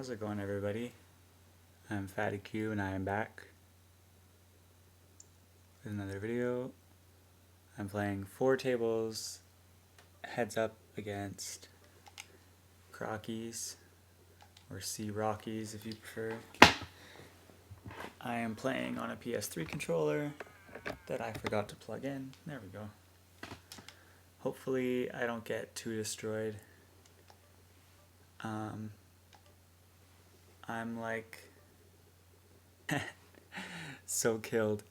How's it going, everybody? I'm Fatty Q and I am back with another video. I'm playing 4 tables heads up against crockies, or sea rockies if you prefer. I am playing on a PS3 controller that I forgot to plug in. There we go. Hopefully I don't get too destroyed. I'm like so killed.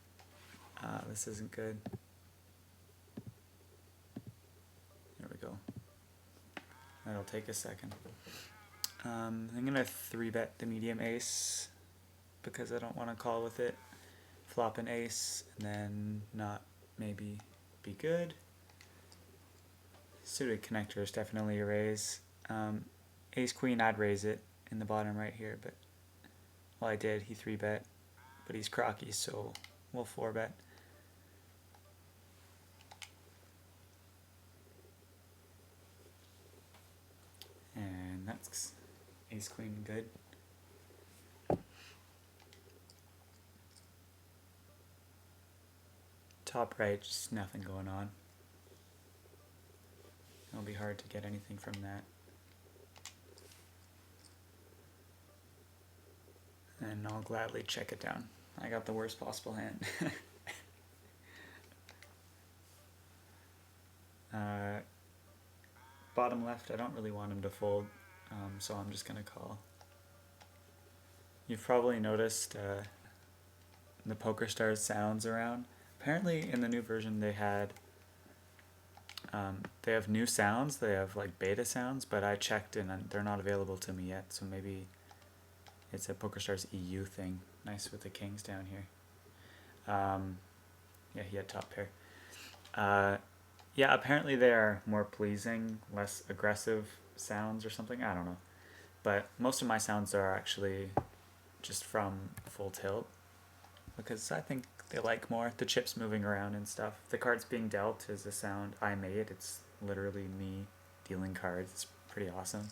This isn't good. There we go. That'll take a second. I'm gonna 3-bet the medium ace because I don't want to call with it. Flop an ace and then not maybe be good. Suited connector is definitely a raise. Ace queen, I'd raise it in the bottom right here, but well, I did. He 3-bet, but he's crocky, so we'll 4-bet. And that's ace queen good. Top right, just nothing going on. It'll be hard to get anything from that. And I'll gladly check it down. I got the worst possible hand. Bottom left, I don't really want him to fold, so I'm just going to call. You've probably noticed the PokerStars sounds around. Apparently in the new version they have new sounds. They have like beta sounds, but I checked and they're not available to me yet, so maybe it's a PokerStars EU thing. Nice with the kings down here. Yeah, he had top pair. Yeah, apparently they are more pleasing, less aggressive sounds or something. I don't know. But most of my sounds are actually just from full tilt, because I think they like more the chips moving around and stuff. The cards being dealt is a sound I made. It's literally me dealing cards. It's pretty awesome,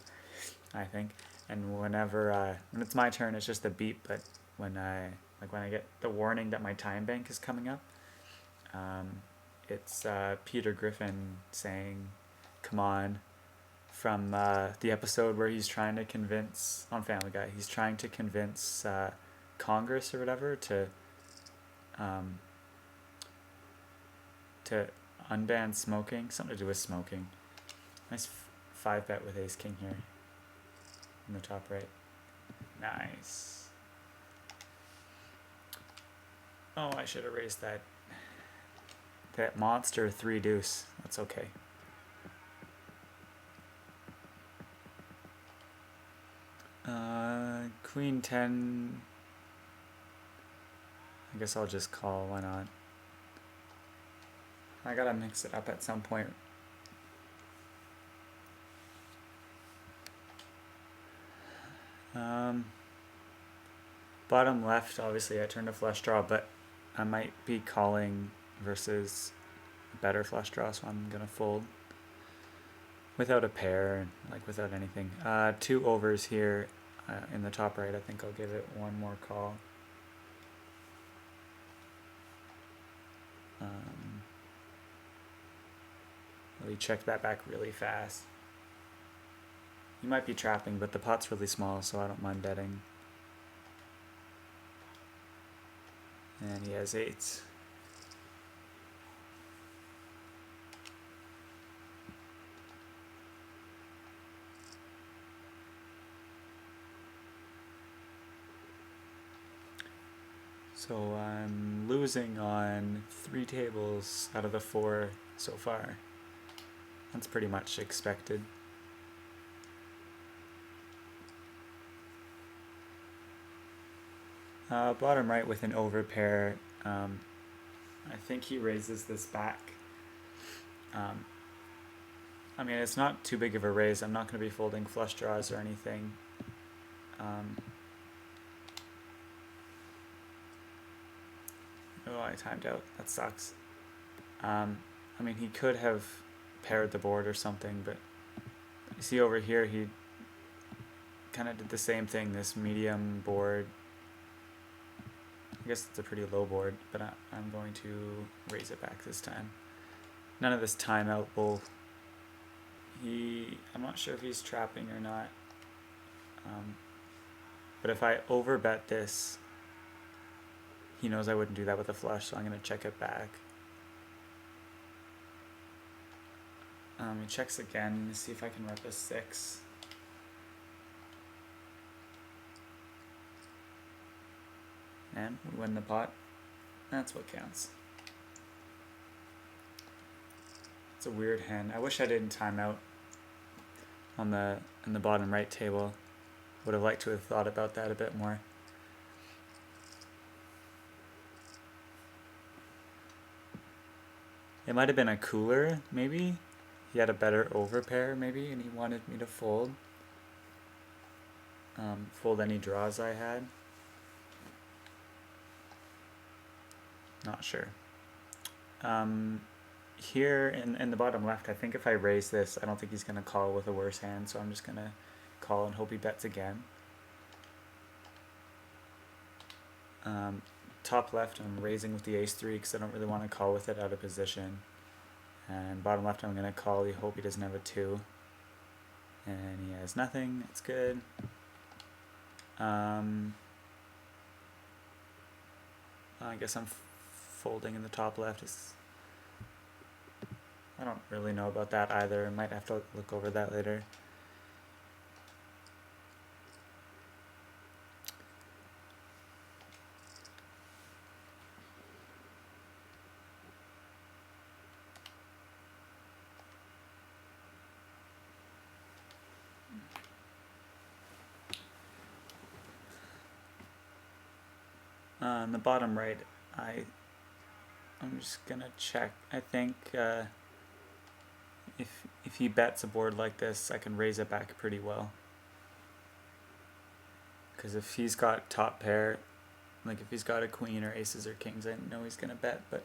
I think. And whenever when it's my turn, it's just a beep. But when I get the warning that my time bank is coming up, it's Peter Griffin saying, "Come on," from the episode where he's trying to convince, on Family Guy, he's trying to convince Congress or whatever to unban smoking, something to do with smoking. Nice 5-bet with ace king here in the top right. Nice. Oh, I should have raised that monster 3 deuce. That's okay. Queen 10. I guess I'll just call. Why not? I gotta mix it up at some point. Bottom left, obviously I turned a flush draw, but I might be calling versus a better flush draw, so I'm gonna fold without a pair, like without anything. 2 overs here in the top right. I think I'll give it one more call. Really check that back really fast. You might be trapping, but the pot's really small, so I don't mind betting. And he has 8s. So I'm losing on 3 tables out of the 4 so far. That's pretty much expected. Bottom right with an overpair. I think he raises this back. I mean, it's not too big of a raise. I'm not going to be folding flush draws or anything. Oh, I timed out. That sucks. I mean, he could have paired the board or something, but you see over here, he kind of did the same thing. This medium board, I guess it's a pretty low board, but I'm going to raise it back this time. None of this timeout bull. I'm not sure if he's trapping or not. But if I overbet this, he knows I wouldn't do that with a flush, so I'm going to check it back. He checks again to see if I can rep a 6. And we win the pot. That's what counts. It's a weird hand. I wish I didn't time out on in the bottom right table. Would have liked to have thought about that a bit more. It might have been a cooler, maybe. He had a better overpair, maybe, and he wanted me to fold. Fold any draws I had. Not sure. Here in the bottom left, I think if I raise this, I don't think he's going to call with a worse hand, so I'm just going to call and hope he bets again. Top left, I'm raising with the ace-3 because I don't really want to call with it out of position. And bottom left, I'm going to call. You hope he doesn't have a 2. And he has nothing. It's good. I guess I'm folding in the top left. I don't really know about that either. I might have to look over that later. On the bottom right, I'm just gonna check. I think if he bets a board like this, I can raise it back pretty well. Because if he's got top pair, like if he's got a queen or aces or kings, I know he's gonna bet. But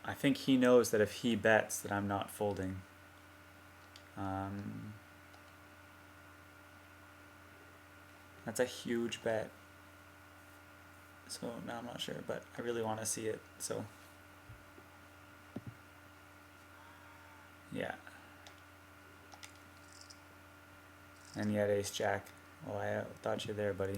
I think he knows that if he bets, that I'm not folding. That's a huge bet. So now I'm not sure, but I really want to see it, so yeah. And he had ace jack. Well, I thought you were there, buddy.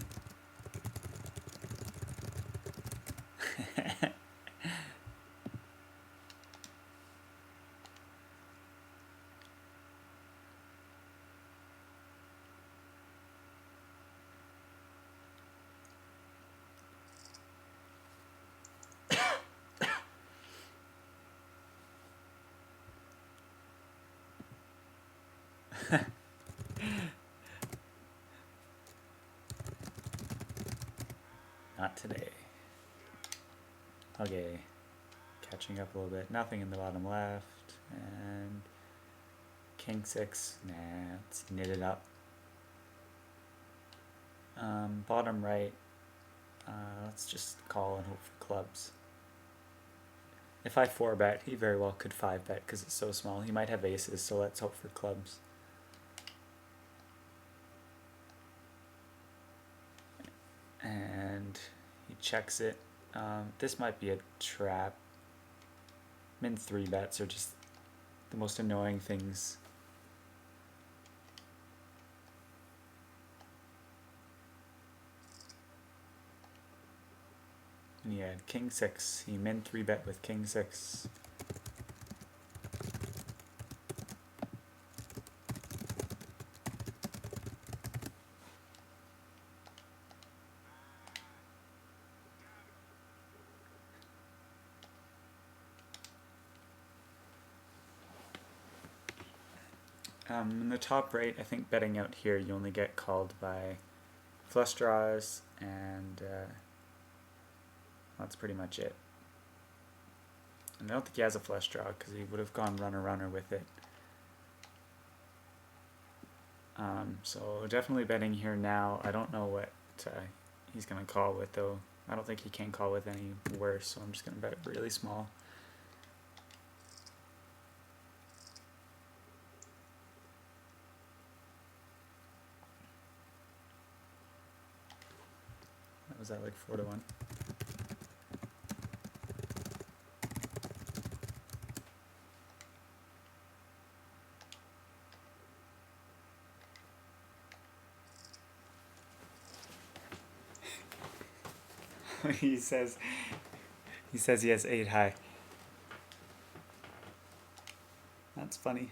Not today. Okay, catching up a little bit. Nothing in the bottom left, and king 6. Nah, let's knit it up. Bottom right, let's just call and hope for clubs. If I 4-bet, he very well could 5-bet because it's so small. He might have aces, so let's hope for clubs. And he checks it. This might be a trap. Min 3-bets are just the most annoying things. And he had king 6. He min 3-bet with king 6. In the top right, I think betting out here, you only get called by flush draws, and that's pretty much it. And I don't think he has a flush draw because he would have gone runner with it. So definitely betting here now. I don't know what he's going to call with though. I don't think he can call with any worse, so I'm just going to bet it really small. Was that like 4-1? he says he has 8 high. That's funny.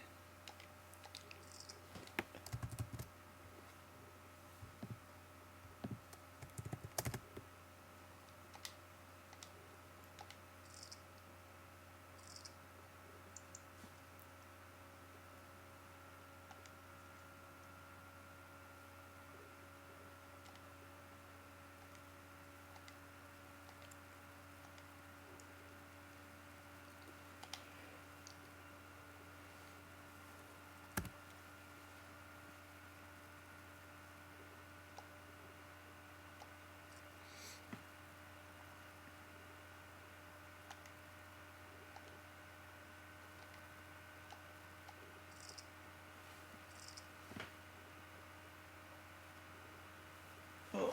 Oh,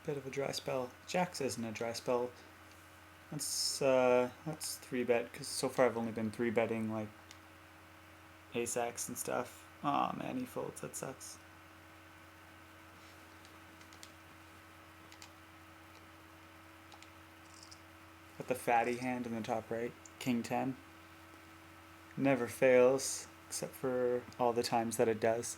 bit of a dry spell. Jacks isn't a dry spell. Let's 3-bet, because so far I've only been 3-betting like ace-x and stuff. Aw, man, he folds. That sucks. Got the fatty hand in the top right. King 10. Never fails, except for all the times that it does.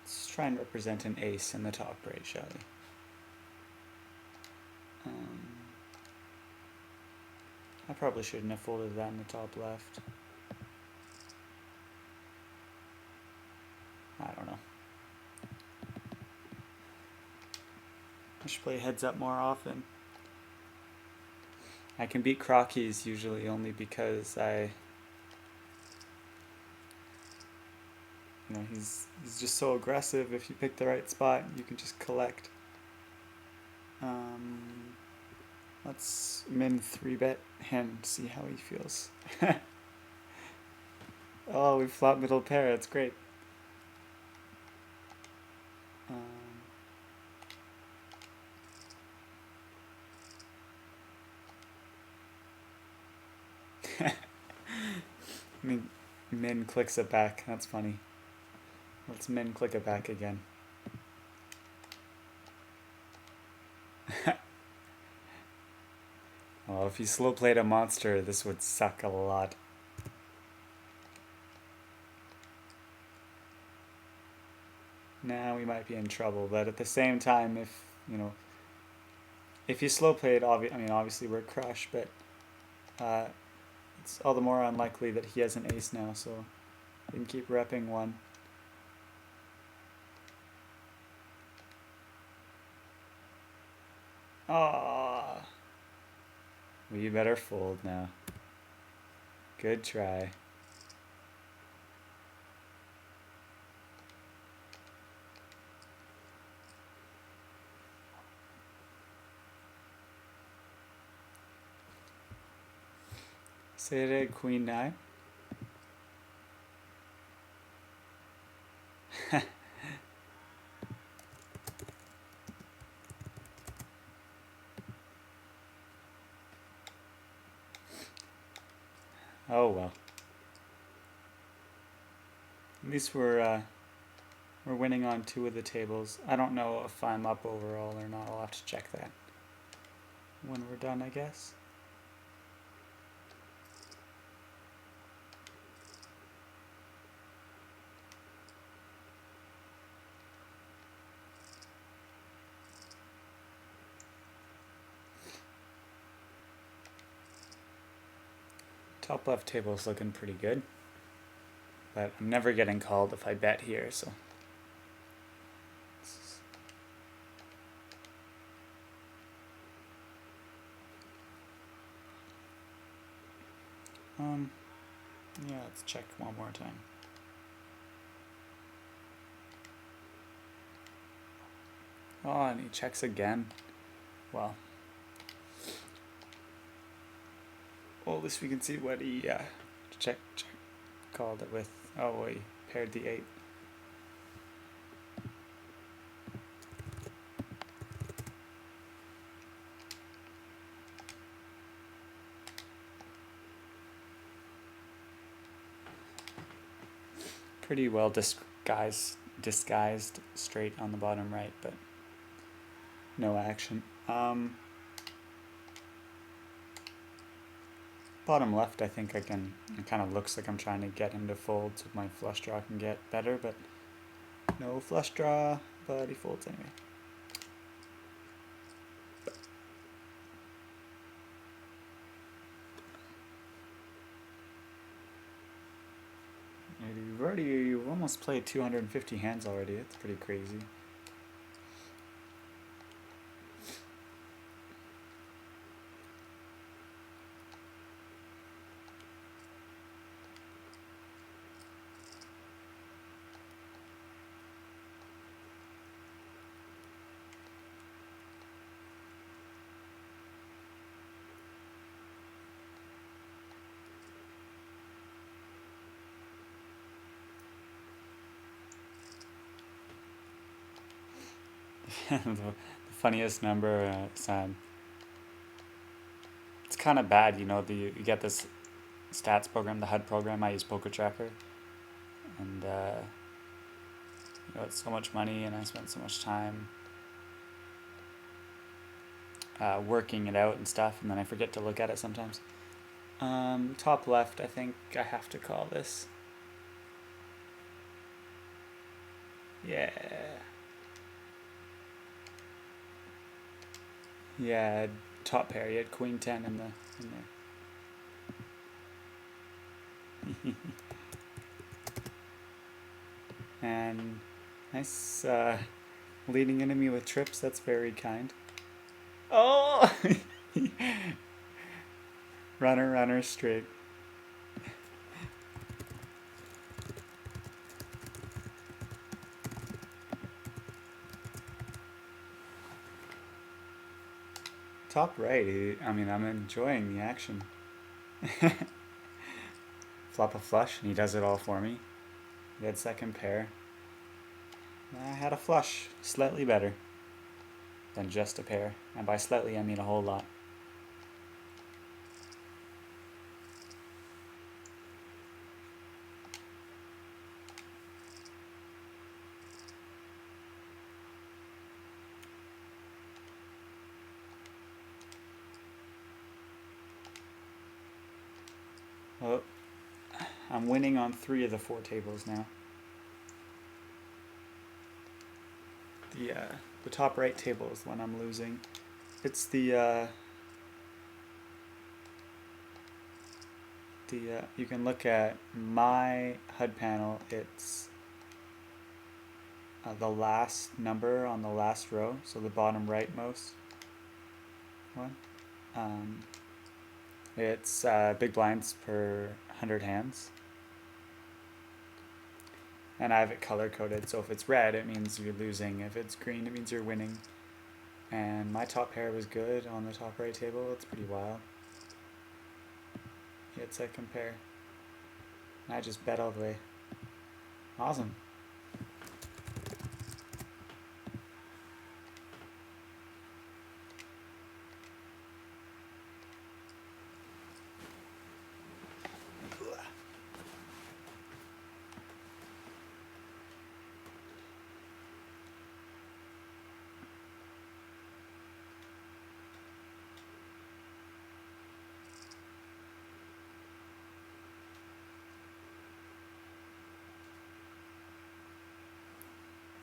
Let's try and represent an ace in the top right, shall we? I probably shouldn't have folded that in the top left. I don't know. I should play heads up more often. I can beat crockies usually only because he's just so aggressive. If you pick the right spot, you can just collect. Let's min 3-bet him, see how he feels. Oh, we flop middle pair. That's great. Min clicks it back. That's funny. Let's min click it back again. Well, if he slow played a monster, this would suck a lot. Now we might be in trouble, but at the same time, if he slow played, obviously we're crushed, but it's all the more unlikely that he has an ace now, so we can keep repping one. Ah, we better fold now. Good try. Say Queen 9. Oh well. At least we're winning on 2 of the tables. I don't know if I'm up overall or not. I'll have to check that when we're done, I guess. Top left table is looking pretty good, but I'm never getting called if I bet here, so. Yeah, let's check one more time. Oh, and he checks again. Well, Well, at least we can see what he check called it with. Oh, he paired the 8. Pretty well disguised straight on the bottom right, but no action. Bottom left, I think it kind of looks like I'm trying to get him to fold so my flush draw can get better, but no flush draw, but he folds anyway. You've almost played 250 hands already. It's pretty crazy. The funniest number it's kind of bad, you know. You get this stats program, the HUD program. I use Poker Tracker, and it's so much money, and I spend so much time working it out and stuff, and then I forget to look at it sometimes. Top left, I think I have to call this. Yeah. Yeah, top pair. You had Queen 10 in there. And nice leading into me with trips. That's very kind. Oh! Runner, straight. Top right. I mean, I'm enjoying the action. Flop a flush, and he does it all for me. Dead second pair. I had a flush, slightly better than just a pair, and by slightly I mean a whole lot. Oh, I'm winning on 3 of the 4 tables now. The top right table is the one I'm losing. It's the you can look at my HUD panel. It's the last number on the last row, so the bottom rightmost one. It's big blinds per 100 hands. And I have it color coded, so if it's red, it means you're losing. If it's green, it means you're winning. And my top pair was good on the top right table. It's pretty wild. He had second pair. And I just bet all the way. Awesome.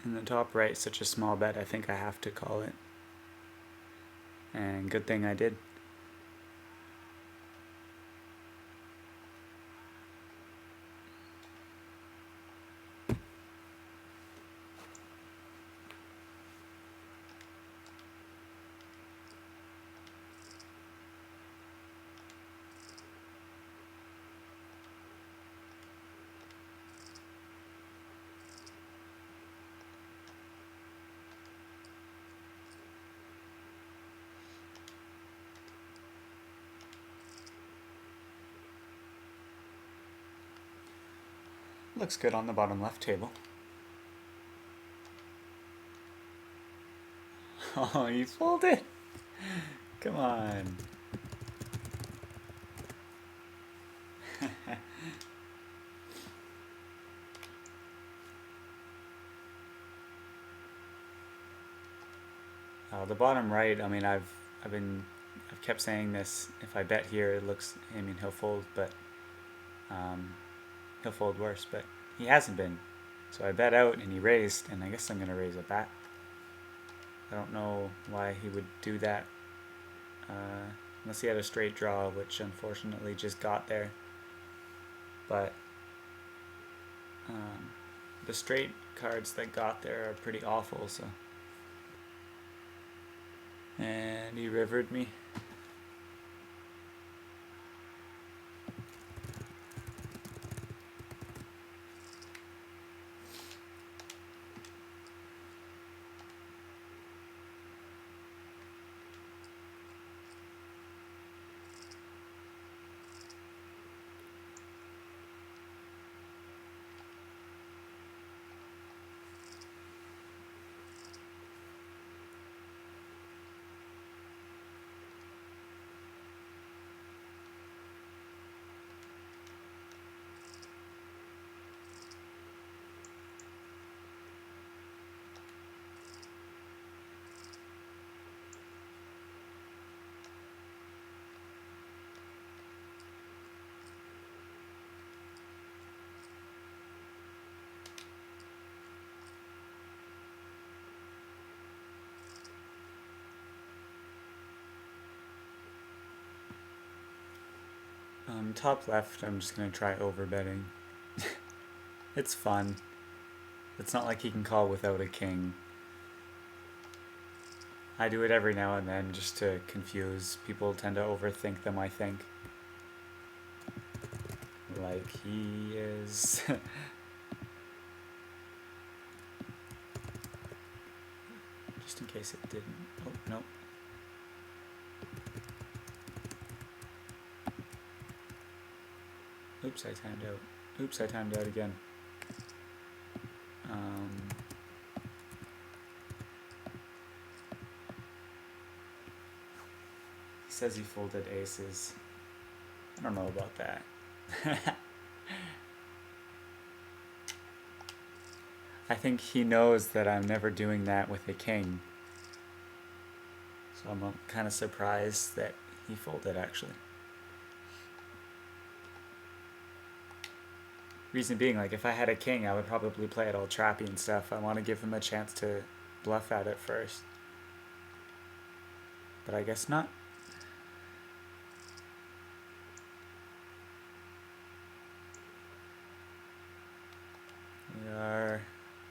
In the top right, such a small bet, I think I have to call it. And good thing I did. looks good on the bottom left table. Oh, you folded. Come on. The bottom right, I mean, I've kept saying this. If I bet here, it looks. I mean, he'll fold, but he'll fold worse. But he hasn't been. So I bet out, and he raised, and I guess I'm gonna raise it back. I don't know why he would do that, unless he had a straight draw, which unfortunately just got there. But the straight cards that got there are pretty awful. So, and he rivered me. Top left, I'm just gonna try overbetting. It's fun. It's not like he can call without a king. I do it every now and then just to confuse. People tend to overthink them, I think. Like he is. Just in case it didn't. Oh, no. Oops, I timed out. Oops, I timed out again. He says he folded aces. I don't know about that. I think he knows that I'm never doing that with a king. So I'm kind of surprised that he folded, actually. Reason being, like, if I had a king, I would probably play it all trappy and stuff. I want to give him a chance to bluff at it first. But I guess not. We are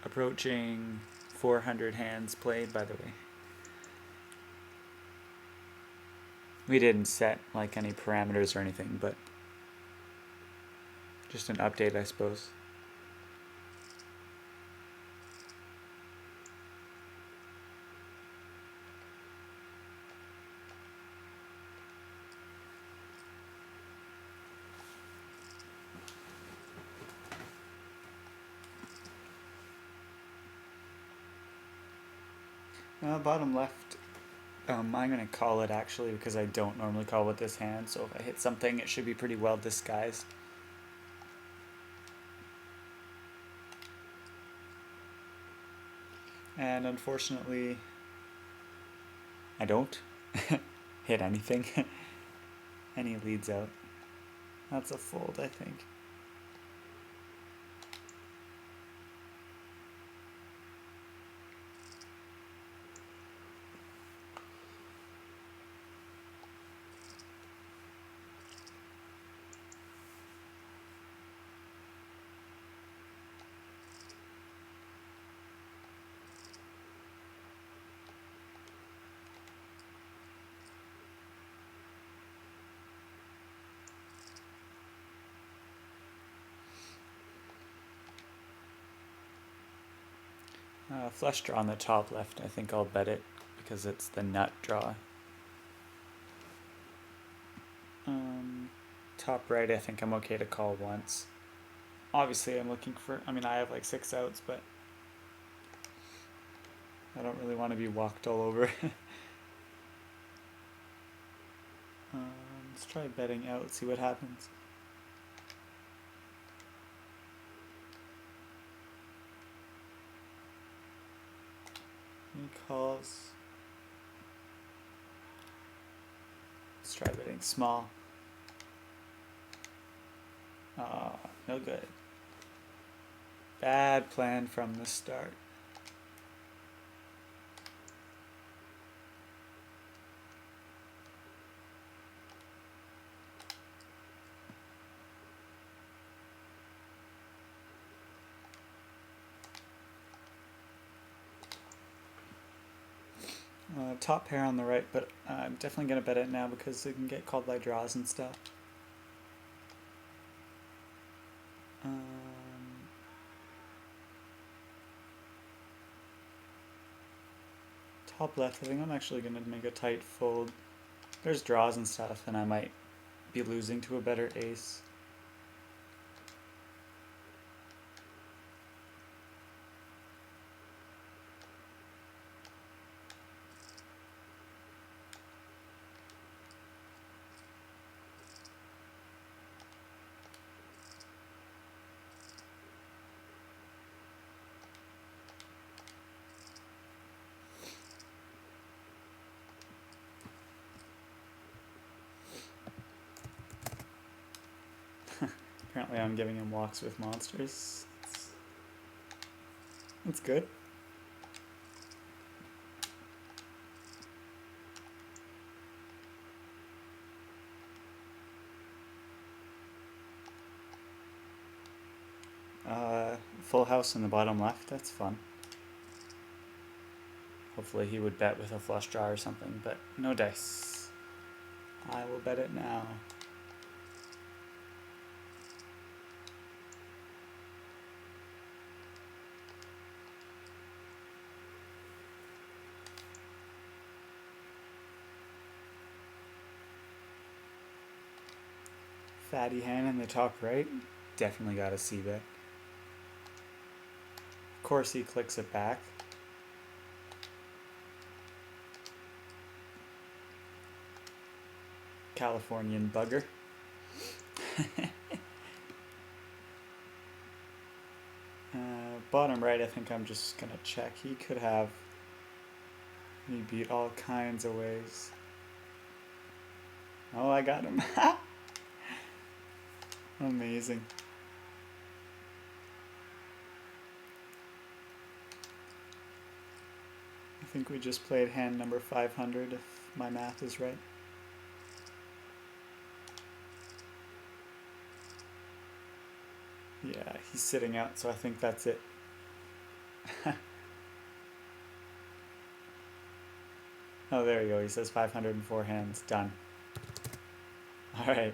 approaching 400 hands played, by the way. We didn't set, like, any parameters or anything, but just an update, I suppose. Bottom left, I'm going to call it actually because I don't normally call with this hand, so if I hit something it should be pretty well disguised. And unfortunately, I don't hit anything. And he leads out. That's a fold, I think. Flush draw on the top left, I think I'll bet it because it's the nut draw. Top right, I think I'm okay to call once. obviously I'm looking for, I mean, I have like 6 outs, but I don't really want to be walked all over. Let's try betting out, see what happens. Any calls? Let's try betting small. No good. Bad plan from the start. Top pair on the right, but I'm definitely going to bet it now because it can get called by draws and stuff. Top left, I think I'm actually going to make a tight fold. There's draws and stuff, and I might be losing to a better ace. Apparently I'm giving him walks with monsters. That's good. Full house in the bottom left, that's fun. Hopefully he would bet with a flush draw or something, but no dice. I will bet it now. Fatty hand in the top right. Definitely got a c-bet. Of course he clicks it back. Californian bugger. Bottom right, I think I'm just gonna check. He could have me beat all kinds of ways. Oh, I got him. Amazing. I think we just played hand number 500 if my math is right. Yeah, he's sitting out, so I think that's it. Oh, there you go. He says 504 hands. Done. All right.